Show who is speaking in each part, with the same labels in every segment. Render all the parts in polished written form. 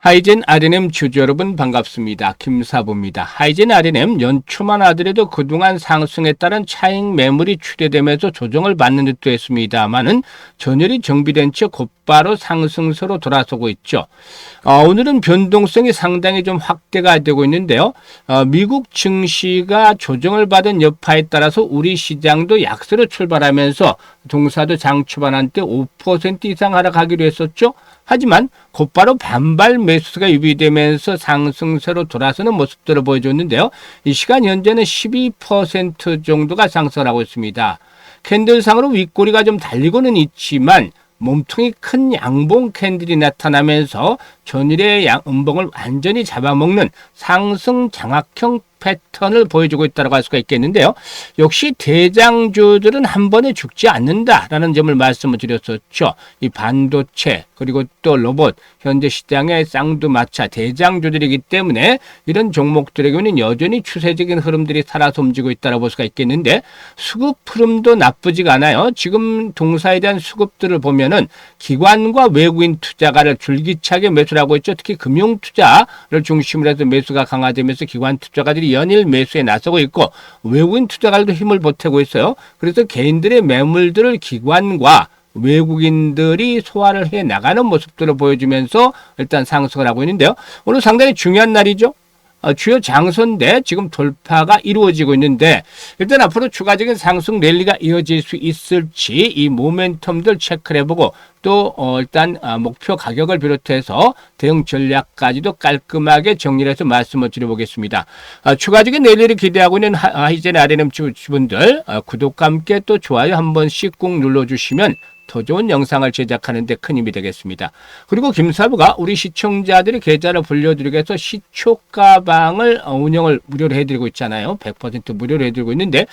Speaker 1: 하이젠 R&M 주주 여러분 반갑습니다. 김사부입니다. 하이젠 R&M 연초만 하더라도 그동안 상승에 따른 차익 매물이 출회되면서 조정을 받는 듯도 했습니다만은 전열이 정비된 채 곧바로 상승세로 돌아서고 있죠. 오늘은 변동성이 상당히 좀 확대가 되고 있는데요. 미국 증시가 조정을 받은 여파에 따라서 우리 시장도 약세로 출발하면서 동사도 장 초반한 때 5% 이상 하락하기로 했었죠. 하지만 곧바로 반발 매수가 유비되면서 상승세로 돌아서는 모습들을 보여줬는데요. 이 시간 현재는 12% 정도가 상승을 하고 있습니다. 캔들상으로 윗꼬리가 좀 달리고는 있지만 몸통이 큰 양봉 캔들이 나타나면서 전일의 음봉을 완전히 잡아먹는 상승 장악형 패턴을 보여주고 있다고 할 수가 있겠는데요. 역시 대장주들은 한 번에 죽지 않는다라는 점을 말씀을 드렸었죠. 이 반도체 그리고 또 로봇 현재 시장의 쌍두마차 대장주들이기 때문에 이런 종목들에게는 여전히 추세적인 흐름들이 살아서 움직이고 있다고 볼 수가 있겠는데 수급 흐름도 나쁘지가 않아요. 지금 동사에 대한 수급들을 보면은 기관과 외국인 투자가를 줄기차게 매수를 하고 있죠. 특히 금융 투자를 중심으로 해서 매수가 강화되면서 기관 투자가들이 연일 매수에 나서고 있고 외국인 투자가들도 힘을 보태고 있어요. 그래서 개인들의 매물들을 기관과 외국인들이 소화를 해 나가는 모습들을 보여주면서 일단 상승을 하고 있는데요. 오늘 상당히 중요한 날이죠. 주요 장소인데 지금 돌파가 이루어지고 있는데 일단 앞으로 추가적인 상승 랠리가 이어질 수 있을지 이 모멘텀들 체크를 해보고 또 일단 목표 가격을 비롯해서 대응 전략까지도 깔끔하게 정리를 해서 말씀을 드려보겠습니다. 추가적인 랠리를 기대하고 있는 하이젠 R&M 주주분들 구독과 함께 또 좋아요 한 번씩 꾹 눌러주시면 더 좋은 영상을 제작하는 데 큰 힘이 되겠습니다. 그리고 김사부가 우리 시청자들의 계좌를 불려드리기 위해서 시초가방을 운영을 무료로 해드리고 있잖아요. 100% 무료로 해드리고 있는데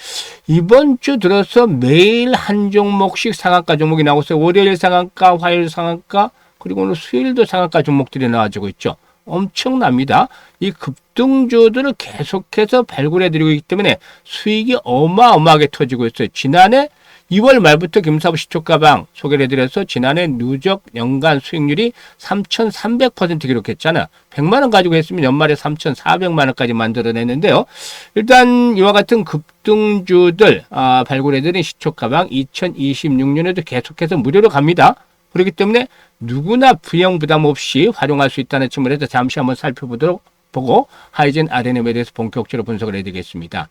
Speaker 1: 이번 주 들어서 매일 한 종목씩 상한가 종목이 나오고 있어요. 월요일 상한가, 화요일 상한가, 그리고 오늘 수요일도 상한가 종목들이 나와주고 있죠. 엄청납니다. 이 급등주들을 계속해서 발굴해드리고 있기 때문에 수익이 어마어마하게 터지고 있어요. 지난해 2월 말부터 김사부 시초가방 소개를 해드려서 지난해 누적 연간 수익률이 3,300% 기록했잖아. 100만 원 가지고 했으면 연말에 3,400만 원까지 만들어냈는데요. 일단 이와 같은 급등주들 발굴해드린 시초가방 2026년에도 계속해서 무료로 갑니다. 그렇기 때문에 누구나 부양 부담 없이 활용할 수 있다는 측면에서 잠시 한번 살펴보도록 보고 하이젠 R&M에 대해서 본격적으로 분석을 해드리겠습니다.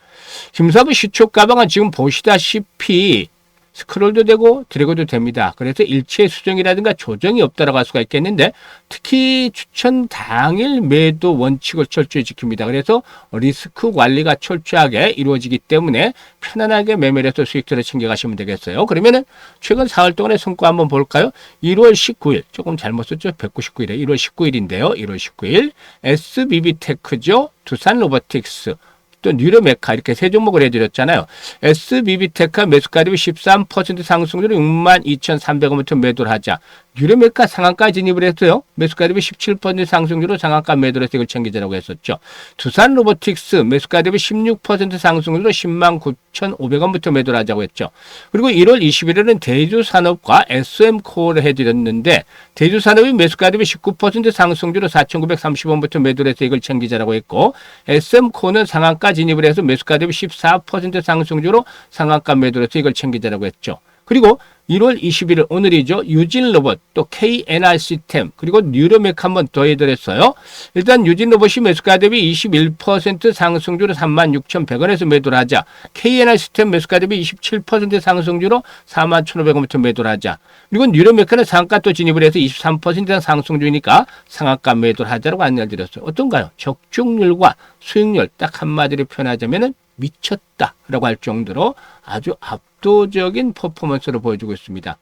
Speaker 1: 김사부 시초가방은 지금 보시다시피 스크롤도 되고 드래그도 됩니다. 그래서 일체 수정이라든가 조정이 없다라고 할 수가 있겠는데 특히 추천 당일 매도 원칙을 철저히 지킵니다. 그래서 리스크 관리가 철저하게 이루어지기 때문에 편안하게 매매를 해서 수익들을 챙겨가시면 되겠어요. 그러면은 최근 4월 동안의 성과 한번 볼까요? 1월 19일 조금 잘못 썼죠. 199일에 1월 19일인데요. 1월 19일 SBB테크죠. 두산 로보틱스 또 뉴로메카 이렇게 세 종목을 해드렸잖아요. SBB테크 매수가 대비 13% 상승률로 62,300원부터 매도를 하자. 뉴로메카 상한가 진입을 했어요. 매수가 대비 17% 상승률로 상한가 매도를 해서 이걸 챙기자라고 했었죠. 두산 로보틱스 매수가 대비 16% 상승률로 109,500원부터 매도를 하자고 했죠. 그리고 1월 21일은 대주산업과 SM코어를 해드렸는데 대주산업이 매수가 대비 19% 상승률로 4,930원부터 매도를 해서 이걸 챙기자라고 했고 SM코어는 상한가 진입을 해서 매수가 대비 14% 상승률로 상한가 매도를 해서 이걸 챙기자라고 했죠. 그리고 1월 21일 오늘이죠. 유진로봇 또 KNR 시스템 그리고 뉴로맥 한번 더 해드렸어요. 일단 유진로봇이 매수가 대비 21% 상승률로 36,100원에서 매도를 하자. KNR 시스템 매수가 대비 27% 상승률로 41,500원부터 매도를 하자. 그리고 뉴로맥은 상한가 또 진입을 해서 23% 상승 중이니까 상한가 매도를 하자라고 안내를 드렸어요. 어떤가요? 적중률과 수익률 딱 한마디로 표현하자면은 미쳤다라고 할 정도로 아주 압도적인 퍼포먼스를 보여주고 있습니다.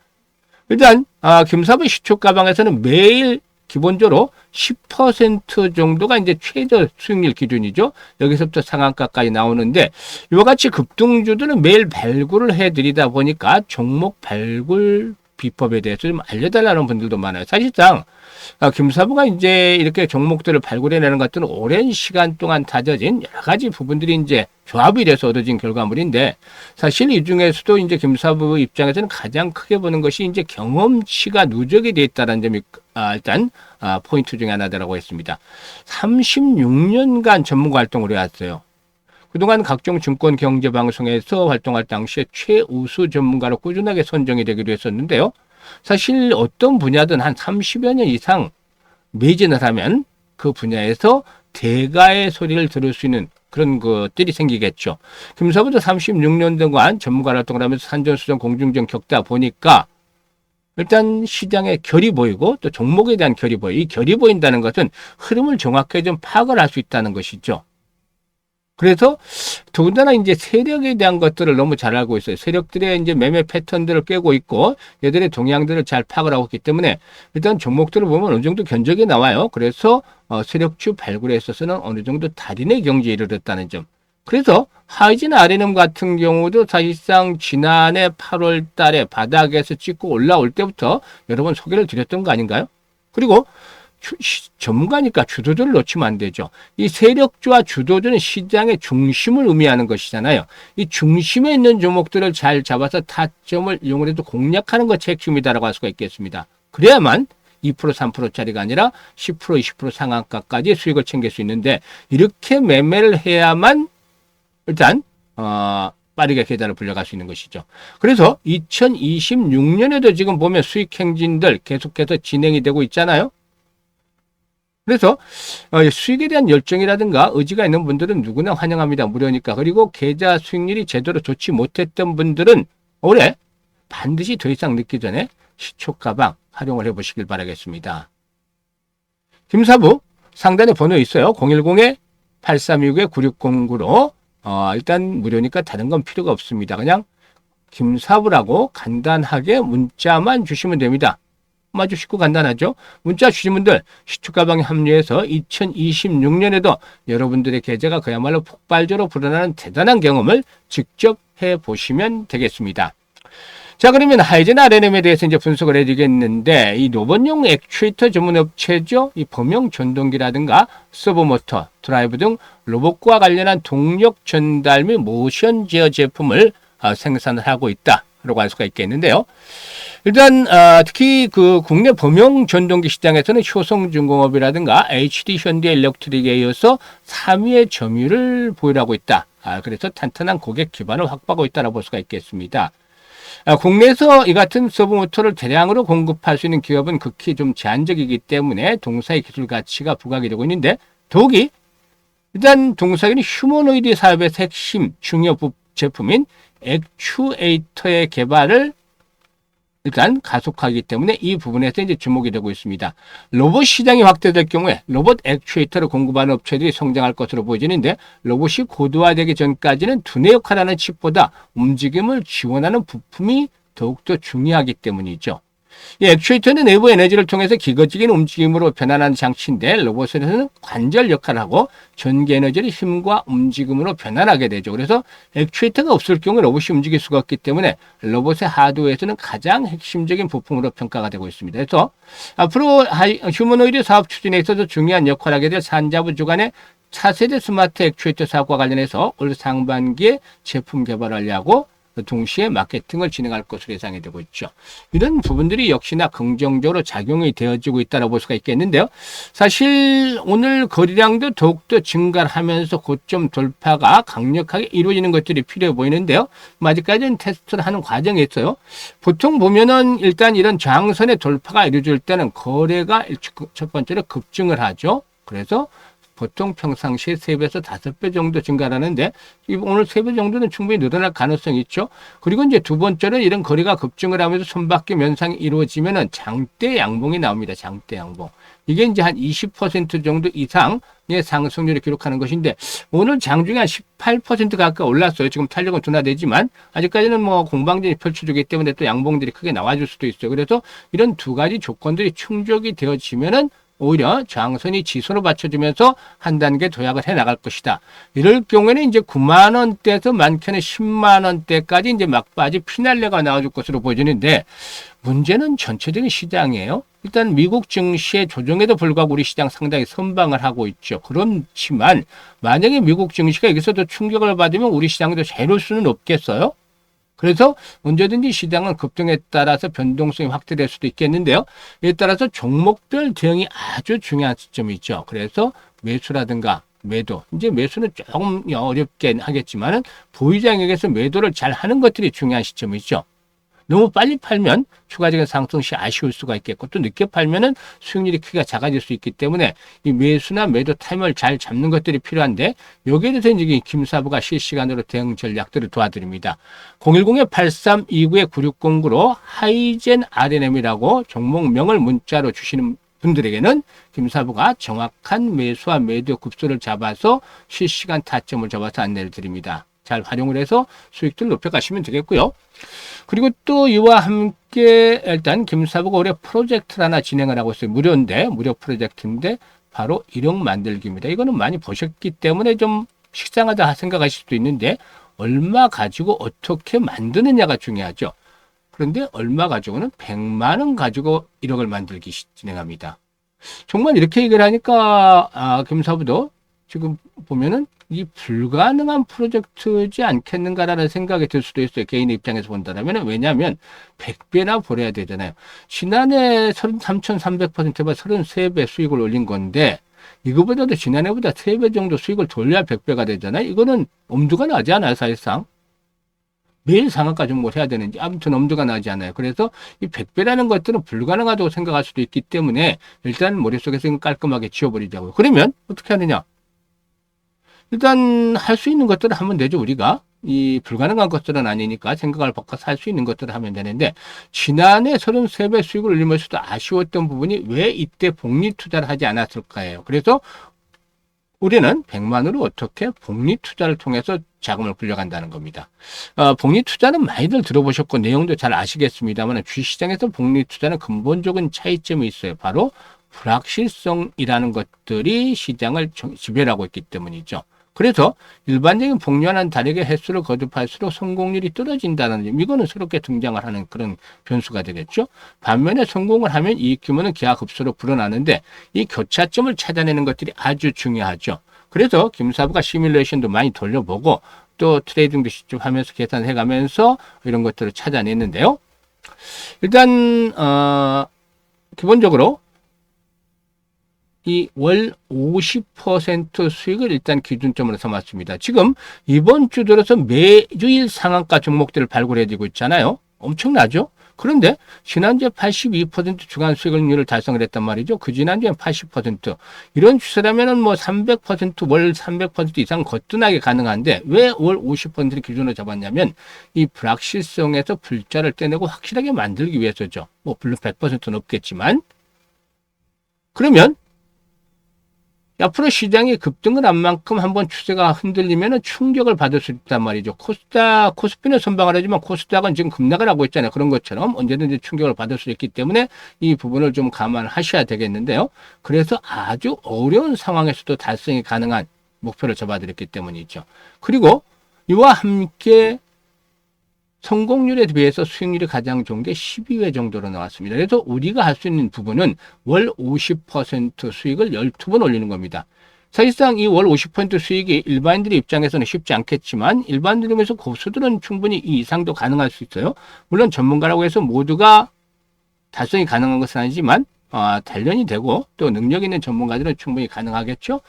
Speaker 1: 일단 김사부 시초가방에서는 매일 기본적으로 10% 정도가 이제 최저 수익률 기준이죠. 여기서부터 상한가까지 나오는데 이와 같이 급등주들은 매일 발굴을 해드리다 보니까 종목 발굴 비법에 대해서 좀 알려달라는 분들도 많아요. 사실상 김사부가 이제 이렇게 종목들을 발굴해내는 것들은 오랜 시간 동안 다져진 여러 가지 부분들이 이제 조합이 돼서 얻어진 결과물인데, 사실 이 중에서도 이제 김사부 입장에서는 가장 크게 보는 것이 이제 경험치가 누적이 돼 있다는 점이 일단 포인트 중에 하나라고 했습니다. 36년간 전문가 활동을 해왔어요. 그동안 각종 증권 경제 방송에서 활동할 당시에 최우수 전문가로 꾸준하게 선정이 되기도 했었는데요. 사실 어떤 분야든 한 30여 년 이상 매진을 하면 그 분야에서 대가의 소리를 들을 수 있는 그런 것들이 생기겠죠. 김사부도 36년 동안 전문가 활동을 하면서 산전수전 공중전 겪다 보니까 일단 시장의 결이 보이고 또 종목에 대한 결이 보여. 이 결이 보인다는 것은 흐름을 정확하게 좀 파악을 할 수 있다는 것이죠. 그래서 더군다나 이제 세력에 대한 것들을 너무 잘 알고 있어요. 세력들의 이제 매매 패턴들을 꿰고 있고 얘들의 동향들을 잘 파악을 하고 있기 때문에 일단 종목들을 보면 어느 정도 견적이 나와요. 그래서 세력주 발굴에 있어서는 어느 정도 달인의 경지에 이르렀다는 점. 그래서 하이진 RNM 같은 경우도 사실상 지난해 8월 달에 바닥에서 찍고 올라올 때부터 여러 번 소개를 드렸던 거 아닌가요? 그리고 전문가니까 주도주를 놓치면 안 되죠. 이 세력주와 주도주는 시장의 중심을 의미하는 것이잖아요. 이 중심에 있는 종목들을 잘 잡아서 타점을 이용을 해서 공략하는 것이 핵심이다라고 할 수가 있겠습니다. 그래야만 2% 3%짜리가 아니라 10% 20% 상한가까지 수익을 챙길 수 있는데, 이렇게 매매를 해야만 일단 빠르게 계단을 불려갈 수 있는 것이죠. 그래서 2026년에도 지금 보면 수익 행진들 계속해서 진행이 되고 있잖아요. 그래서 수익에 대한 열정이라든가 의지가 있는 분들은 누구나 환영합니다. 무료니까. 그리고 계좌 수익률이 제대로 좋지 못했던 분들은 올해 반드시 더 이상 늦기 전에 시초가방 활용을 해보시길 바라겠습니다. 김사부 상단에 번호 있어요. 010-8329-9609로 일단 무료니까 다른 건 필요가 없습니다. 그냥 김사부라고 간단하게 문자만 주시면 됩니다. 아주 쉽고 간단하죠. 문자 주신 분들 시초가방에 합류해서 2026년에도 여러분들의 계좌가 그야말로 폭발적으로 불어나는 대단한 경험을 직접 해보시면 되겠습니다. 자, 그러면 하이젠 RNM에 대해서 이제 분석을 해드리겠는데, 이 로봇용 액추에이터 전문 업체죠. 이 범용 전동기라든가 서버모터, 드라이브 등 로봇과 관련한 동력 전달 및 모션 제어 제품을 생산을 하고 있다라고 할 수가 있겠는데요. 일단 특히 그 국내 범용 전동기 시장에서는 효성중공업이라든가 HD 현대일렉트릭에 이어서 3위의 점유율을 보유하고 있다. 그래서 탄탄한 고객 기반을 확보하고 있다고 볼 수가 있겠습니다. 국내에서 이 같은 서브모터를 대량으로 공급할 수 있는 기업은 극히 좀 제한적이기 때문에 동사의 기술 가치가 부각이 되고 있는데, 더욱이 일단 동사기는 휴머노이드 사업의 핵심 중요 제품인 액추에이터의 개발을 일단 가속하기 때문에 이 부분에서 이제 주목이 되고 있습니다. 로봇 시장이 확대될 경우에 로봇 액추에이터를 공급하는 업체들이 성장할 것으로 보여지는데, 로봇이 고도화되기 전까지는 두뇌 역할하는 칩보다 움직임을 지원하는 부품이 더욱더 중요하기 때문이죠. 이 액추에이터는 내부 에너지를 통해서 기거적인 움직임으로 변환하는 장치인데, 로봇에서는 관절 역할을 하고 전기 에너지를 힘과 움직임으로 변환하게 되죠. 그래서 액추에이터가 없을 경우 로봇이 움직일 수가 없기 때문에 로봇의 하드웨어에서는 가장 핵심적인 부품으로 평가가 되고 있습니다. 그래서 앞으로 휴머노이드 사업 추진에 있어서 중요한 역할을 하게 될 산자부 주관의 차세대 스마트 액추에이터 사업과 관련해서 올 상반기에 제품 개발을 하려고 동시에 마케팅을 진행할 것으로 예상이 되고 있죠. 이런 부분들이 역시나 긍정적으로 작용이 되어지고 있다고 볼 수가 있겠는데요. 사실 오늘 거래량도 더욱더 증가를 하면서 고점 돌파가 강력하게 이루어지는 것들이 필요해 보이는데요. 아직까지는 테스트를 하는 과정에 있어요. 보통 보면은 일단 이런 저항선의 돌파가 이루어질 때는 거래가 첫 번째로 급증을 하죠. 그래서 보통 평상시에 3배에서 5배 정도 증가하는데, 오늘 3배 정도는 충분히 늘어날 가능성이 있죠. 그리고 이제 두 번째는 이런 거래가 급증을 하면서 손바퀴 면상이 이루어지면은 장대 양봉이 나옵니다. 장대 양봉. 이게 이제 한 20% 정도 이상의 상승률을 기록하는 것인데, 오늘 장중에 한 18% 가까이 올랐어요. 지금 탄력은 둔화되지만 아직까지는 뭐 공방전이 펼쳐지기 때문에 또 양봉들이 크게 나와줄 수도 있어요. 그래서 이런 두 가지 조건들이 충족이 되어지면은 오히려 저항선이 지수로 받쳐주면서 한 단계 도약을 해 나갈 것이다. 이럴 경우에는 이제 9만 원대에서 많게는 10만 원대까지 이제 막바지 피날레가 나와줄 것으로 보여지는데, 문제는 전체적인 시장이에요. 일단 미국 증시의 조정에도 불구하고 우리 시장 상당히 선방을 하고 있죠. 그렇지만 만약에 미국 증시가 여기서도 충격을 받으면 우리 시장도 잘 올 수는 없겠어요. 그래서 언제든지 시장은 급등에 따라서 변동성이 확대될 수도 있겠는데요. 이에 따라서 종목별 대응이 아주 중요한 시점이 있죠. 그래서 매수라든가 매도, 이제 매수는 조금 어렵긴 하겠지만은 보유장에게서 매도를 잘 하는 것들이 중요한 시점이죠. 너무 빨리 팔면 추가적인 상승 시 아쉬울 수가 있겠고, 또 늦게 팔면은 수익률이 크기가 작아질 수 있기 때문에 이 매수나 매도 타임을 잘 잡는 것들이 필요한데, 여기에 대해서 이제 김사부가 실시간으로 대응 전략들을 도와드립니다. 010-8329-9609로 하이젠 RNM이라고 종목명을 문자로 주시는 분들에게는 김사부가 정확한 매수와 매도 급소를 잡아서 실시간 타점을 잡아서 안내를 드립니다. 잘 활용을 해서 수익들 높여가시면 되겠고요. 그리고 또 이와 함께 일단 김사부가 올해 프로젝트를 하나 진행을 하고 있어요. 무료 프로젝트인데 바로 1억 만들기입니다. 이거는 많이 보셨기 때문에 좀 식상하다 생각하실 수도 있는데, 얼마 가지고 어떻게 만드느냐가 중요하죠. 그런데 얼마 가지고는 100만 원 가지고 1억을 만들기 진행합니다. 정말 이렇게 얘기를 하니까 김사부도 지금 보면은 이 불가능한 프로젝트지 않겠는가라는 생각이 들 수도 있어요. 개인의 입장에서 본다면. 왜냐하면 100배나 벌어야 되잖아요. 지난해 33,300%가 33배 수익을 올린 건데, 이거보다도 지난해보다 3배 정도 수익을 돌려야 100배가 되잖아요. 이거는 엄두가 나지 않아요, 사실상. 매일 상한가 종목을 해야 되는지 아무튼 엄두가 나지 않아요. 그래서 이 100배라는 것들은 불가능하다고 생각할 수도 있기 때문에 일단 머릿속에서 깔끔하게 지워버리자고요. 그러면 어떻게 하느냐? 일단 할 수 있는 것들을 하면 되죠. 우리가 이 불가능한 것들은 아니니까 생각을 바꿔서 할 수 있는 것들을 하면 되는데, 지난해 33배 수익을 올리면서도 아쉬웠던 부분이 왜 이때 복리 투자를 하지 않았을까요? 그래서 우리는 100만으로 어떻게 복리 투자를 통해서 자금을 굴려간다는 겁니다. 복리 투자는 많이들 들어보셨고 내용도 잘 아시겠습니다만, 주식시장에서 복리 투자는 근본적인 차이점이 있어요. 바로 불확실성이라는 것들이 시장을 지배하고 있기 때문이죠. 그래서 일반적인 복리와는 다르게 횟수를 거듭할수록 성공률이 떨어진다는 점, 이거는 새롭게 등장을 하는 그런 변수가 되겠죠. 반면에 성공을 하면 이익 규모는 기하급수로 불어나는데, 이 교차점을 찾아내는 것들이 아주 중요하죠. 그래서 김사부가 시뮬레이션도 많이 돌려보고 또 트레이딩도 직접 하면서 계산해가면서 이런 것들을 찾아냈는데요. 일단 기본적으로 이 월 50% 수익을 일단 기준점으로 삼았습니다. 지금 이번 주 들어서 매주일 상한가 종목들을 발굴해지고 있잖아요. 엄청나죠? 그런데 지난주에 82% 주간 수익률을 달성을 했단 말이죠. 그 지난주엔 80%. 이런 추세라면은 뭐 300%, 월 300% 이상 거뜬하게 가능한데, 왜 월 50%를 기준으로 잡았냐면 이 불확실성에서 불자를 떼내고 확실하게 만들기 위해서죠. 뭐 물론 100%는 없겠지만. 그러면 앞으로 시장이 급등을 한 만큼 한번 추세가 흔들리면 충격을 받을 수 있단 말이죠. 코스피는 선방을 하지만 코스닥은 지금 급락을 하고 있잖아요. 그런 것처럼 언제든지 충격을 받을 수 있기 때문에 이 부분을 좀 감안하셔야 되겠는데요. 그래서 아주 어려운 상황에서도 달성이 가능한 목표를 잡아드렸기 때문이죠. 그리고 이와 함께 성공률에 비해서 수익률이 가장 좋은 게 12회 정도로 나왔습니다. 그래서 우리가 할 수 있는 부분은 월 50% 수익을 12번 올리는 겁니다. 사실상 이 월 50% 수익이 일반인들의 입장에서는 쉽지 않겠지만, 일반인들에서 고수들은 충분히 이 이상도 가능할 수 있어요. 물론 전문가라고 해서 모두가 달성이 가능한 것은 아니지만 단련이 되고 또 능력 있는 전문가들은 충분히 가능하겠죠.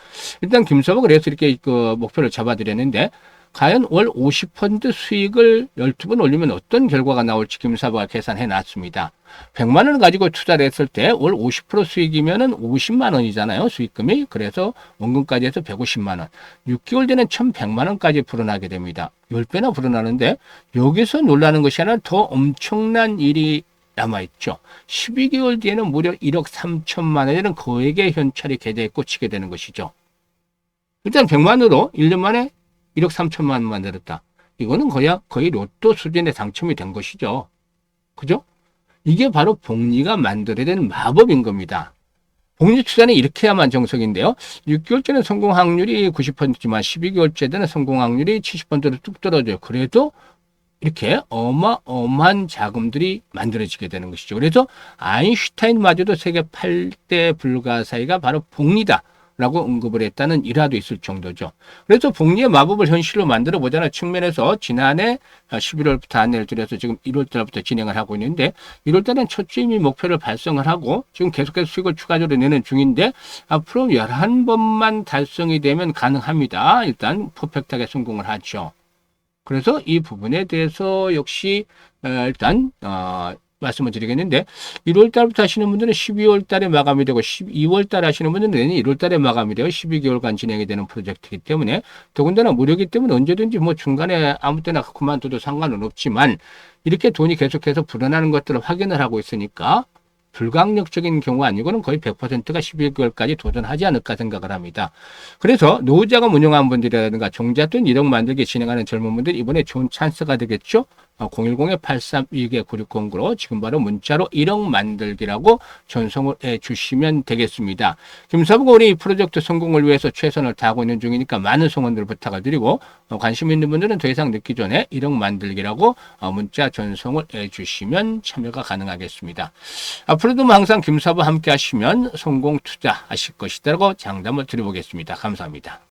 Speaker 1: 일단 김사부가 그래서 이렇게 그 목표를 잡아드렸는데, 과연 월 50% 수익을 12번 올리면 어떤 결과가 나올지 김사부가 계산해 놨습니다. 100만 원을 가지고 투자를 했을 때 월 50% 수익이면은 50만 원이잖아요, 수익금이. 그래서 원금까지 해서 150만 원. 6개월 뒤는 1100만 원까지 불어나게 됩니다. 10배나 불어나는데, 여기서 놀라는 것이 하나 더 엄청난 일이 남아있죠. 12개월 뒤에는 무려 1억 3천만 원이라는 거액의 현찰이 계좌에 꽂히게 되는 것이죠. 일단 100만으로 1년 만에 1억 3천만 원 만들었다. 이거는 거의 로또 수준의 당첨이 된 것이죠. 그죠? 이게 바로 복리가 만들어야 되는 마법인 겁니다. 복리 투자는 이렇게 해야만 정석인데요. 6개월째는 성공 확률이 90%지만 12개월째 되는 성공 확률이 70%로 뚝 떨어져요. 그래도 이렇게 어마어마한 자금들이 만들어지게 되는 것이죠. 그래서 아인슈타인마저도 세계 8대 불가사의가 바로 복리다 라고 언급을 했다는 일화도 있을 정도죠. 그래서 복리의 마법을 현실로 만들어 보자는 측면에서 지난해 11월부터 안내를 드려서 지금 1월달부터 진행을 하고 있는데 1월달은 첫째 이미 목표를 달성을 하고 지금 계속해서 수익을 추가적으로 내는 중인데 앞으로 11번만 달성이 되면 가능합니다. 일단 퍼펙트하게 성공을 하죠. 그래서 이 부분에 대해서 역시 일단 말씀을 드리겠는데 1월 달부터 하시는 분들은 12월 달에 마감이 되고 12월 달에 하시는 분들은 내년 1월 달에 마감이 되어 12개월간 진행이 되는 프로젝트이기 때문에 더군다나 무료이기 때문에 언제든지 뭐 중간에 아무 때나 그만둬도 상관은 없지만 이렇게 돈이 계속해서 불어나는 것들을 확인을 하고 있으니까 불강력적인 경우 아니고는 거의 100%가 11개월까지 도전하지 않을까 생각을 합니다. 그래서 노후자금 운용하는 분들이라든가 종잣돈 1억 만들기 진행하는 젊은 분들 이번에 좋은 찬스가 되겠죠. 010-832-9609로 지금 바로 문자로 1억 만들기라고 전송을 해주시면 되겠습니다. 김사부가 우리 이 프로젝트 성공을 위해서 최선을 다하고 있는 중이니까 많은 성원들 부탁을 드리고 관심 있는 분들은 더 이상 늦기 전에 1억 만들기라고 문자 전송을 해주시면 참여가 가능하겠습니다. 앞으로도 항상 김사부 함께 하시면 성공 투자하실 것이라고 장담을 드려보겠습니다. 감사합니다.